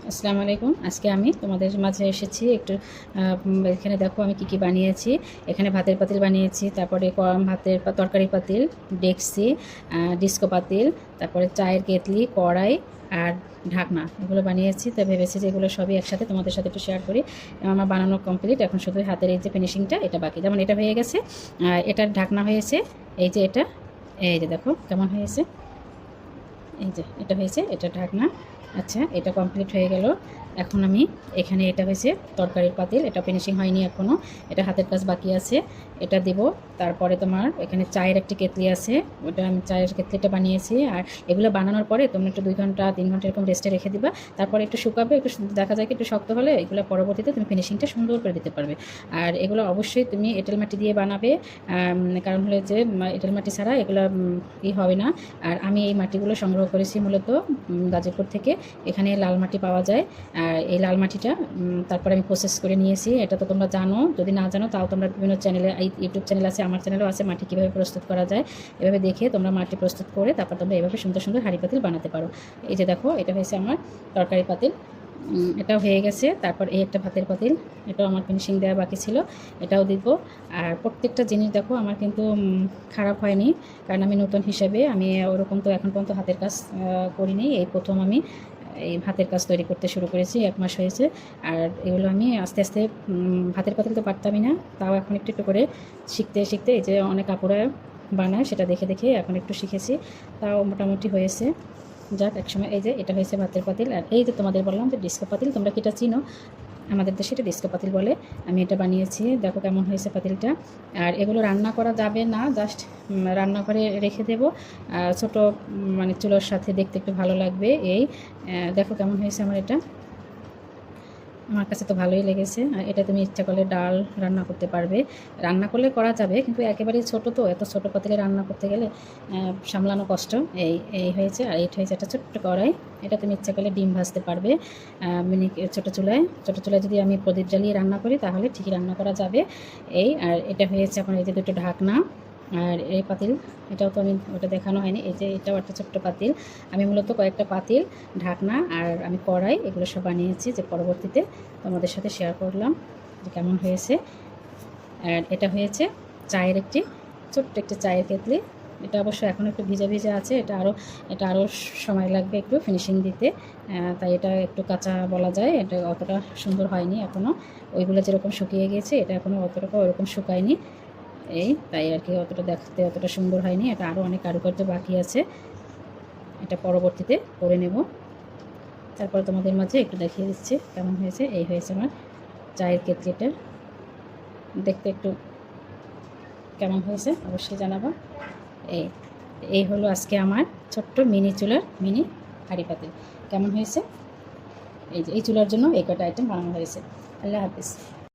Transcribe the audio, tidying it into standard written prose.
আসসালামু আলাইকুম। আজকে আমি তোমাদের মাঝে এসেছি একটু এখানে দেখো আমি কি কি বানিয়েছি। এখানে ভাতের পাতিল বানিয়েছি, তারপরে ভাতের তরকারি পাতিল, ডেকচি, ডিস্কো পাতিল, তারপরে চায়ের কেতলি, কড়াই আর ঢাকনা, এগুলো বানিয়েছি। তাই ভেবেছি যে এগুলো সবই একসাথে তোমাদের সাথে একটু শেয়ার করি। আমার বানানো কমপ্লিট, এখন শুধু হাতের এই যে ফিনিশিংটা এটা বাকি। যেমন এটা হয়ে গেছে, এটার ঢাকনা হয়েছে, এই যে এটা, এই যে দেখো কেমন হয়েছে, এই যে এটা হয়েছে, এটা ঢাকনা। আচ্ছা, এটা কমপ্লিট হয়ে গেল। এখন আমি এখানে এটা হয়েছে তরকারির পাতিল, এটা ফিনিশিং হয়নি এখনও, এটা হাতের কাজ বাকি আছে, এটা দেব। তারপরে তোমার এখানে চায়ের একটি কেতলি আছে, ওটা আমি চায়ের কেতলিটা বানিয়েছি। আর এগুলো বানানোর পরে তোমরা একটু 2 ঘন্টা 3 ঘন্টা এরকম রেস্টে রেখে দিবা। তারপরে একটু শুকাবে, একটু দেখা যায় কি একটু শক্ত হলে এগুলো পরবর্তীতে তুমি ফিনিশিংটা সুন্দর করে দিতে পারবে। আর এগুলো অবশ্যই তুমি এঁটেল মাটি দিয়ে বানাবে, কারণ হলে যে এঁটেল মাটি ছাড়া এগুলো হবে না। আর আমি এই মাটিগুলো সংগ্রহ করেছি মূলত গাজীপুর থেকে। এখানে লাল মাটি পাওয়া যায়, আর এই লাল মাটিটা তারপরে আমি প্রসেস করে নিয়েছি। এটা তো তোমরা জানো, যদি না জানো তাও তোমরা বিভিন্ন চ্যানেলে, ইউটিউব চ্যানেল আছে, আমার চ্যানেলও আছে, মাটি কীভাবে প্রস্তুত করা যায় এভাবে দেখে তোমরা মাটি প্রস্তুত করে তারপর তোমরা এভাবে সুন্দর সুন্দর হাঁড়ি পাতিল বানাতে পারো। এই যে দেখো, এটা হয়েছে আমার তরকারি পাতিল, এটাও হয়ে গেছে। তারপর এই একটা ভাতের পাতিল, এটাও আমার ফিনিশিং দেওয়া বাকি ছিল, এটাও দিব। আর প্রত্যেকটা জিনিস দেখো আমার কিন্তু খারাপ হয়নি, কারণ আমি নতুন হিসেবে আমি ওরকম তো এখন পর্যন্ত হাতের কাজ করিনি, এই প্রথম আমি এই ভাতের কাজ তৈরি করতে শুরু করেছি, 1 মাস হয়েছে। আর এগুলো আমি আস্তে আস্তে ভাতের পাতিল তো পারতামই না, তাও এখন একটু একটু করে শিখতে শিখতে এই যে অনেক আপুরা বানায় সেটা দেখে দেখে এখন একটু শিখেছি, তাও মোটামুটি হয়েছে। যাক, একসময় এই যে এটা হয়েছে ভাতের পাতিল। আর এই যে তোমাদের বললাম যে ডিস্কো পাতিল, তোমরা কি এটা চিনো? আমাদের দেশে এটা ডিস্কো পাতিল বলে। আমি এটা বানিয়েছি, দেখো কেমন হয়েছে পাতিলটা। আর এগুলো রান্না করা যাবে না, জাস্ট রান্নাঘরে রেখে দেবো, ছোট মানে চুলোর সাথে দেখতে একটু ভালো লাগবে। এই দেখো কেমন হয়েছে আমার এটা, আমার কাছে তো ভালোই লেগেছে। আর এটা তুমি ইচ্ছা করলে ডাল রান্না করতে পারবে, রান্না করলে করা যাবে, কিন্তু একেবারেই ছোটো তো, এত ছোটো পাতিলে রান্না করতে গেলে সামলানো কষ্ট। এই এই হয়েছে। আর এইটা হয়েছে একটা ছোট্ট কড়াই, এটা তুমি ইচ্ছা করলে ডিম ভাজতে পারবে মিনি ছোটো চুলায়। যদি আমি প্রদীপ জ্বালিয়ে রান্না করি তাহলে ঠিকই রান্না করা যাবে। এই আর এটা হয়েছে এখন এই যে 2টো ঢাকনা। আর এই পাতিল, এটাও তো আমি ওটা দেখানো হয়নি, এই যে এটাও একটা ছোট্ট পাতিল। আমি মূলত কয়েকটা পাতিল, ঢাকনা আর আমি কড়াই এগুলো সব বানিয়েছি, যে পরবর্তীতে তোমাদের সাথে শেয়ার করলাম যে কেমন হয়েছে। আর এটা হয়েছে চায়ের ছোট্ট একটি চায়ের কেতলি, এটা অবশ্য এখন একটু ভিজা ভিজা আছে, এটা আরও সময় লাগবে একটু ফিনিশিং দিতে, তাই এটা একটু কাঁচা বলা যায়, এটা অতটা সুন্দর হয়নি এখনও। ওইগুলো যেরকম শুকিয়ে গিয়েছে, এটা এখনও অতটা ওরকম শুকায়নি, এই তাই আর কি অতটা দেখতে অতটা সুন্দর হয়নি। এটা আরও অনেক কারুকার্য বাকি আছে, এটা পরবর্তীতে করে নেব। তারপরে তোমাদের মাঝে একটু দেখিয়ে দিচ্ছি কেমন হয়েছে। এই হয়েছে আমার চায়ের কেতলিটা, দেখতে একটু কেমন হয়েছে অবশ্যই জানাবো। এই এই হলো আজকে আমার ছোট্ট মিনি চুলার মিনি হাঁড়ি পাতিল, কেমন হয়েছে। এই যে এই চুলার জন্য এই কটা আইটেম বানানো হয়েছে। আল্লাহ হাফিজ।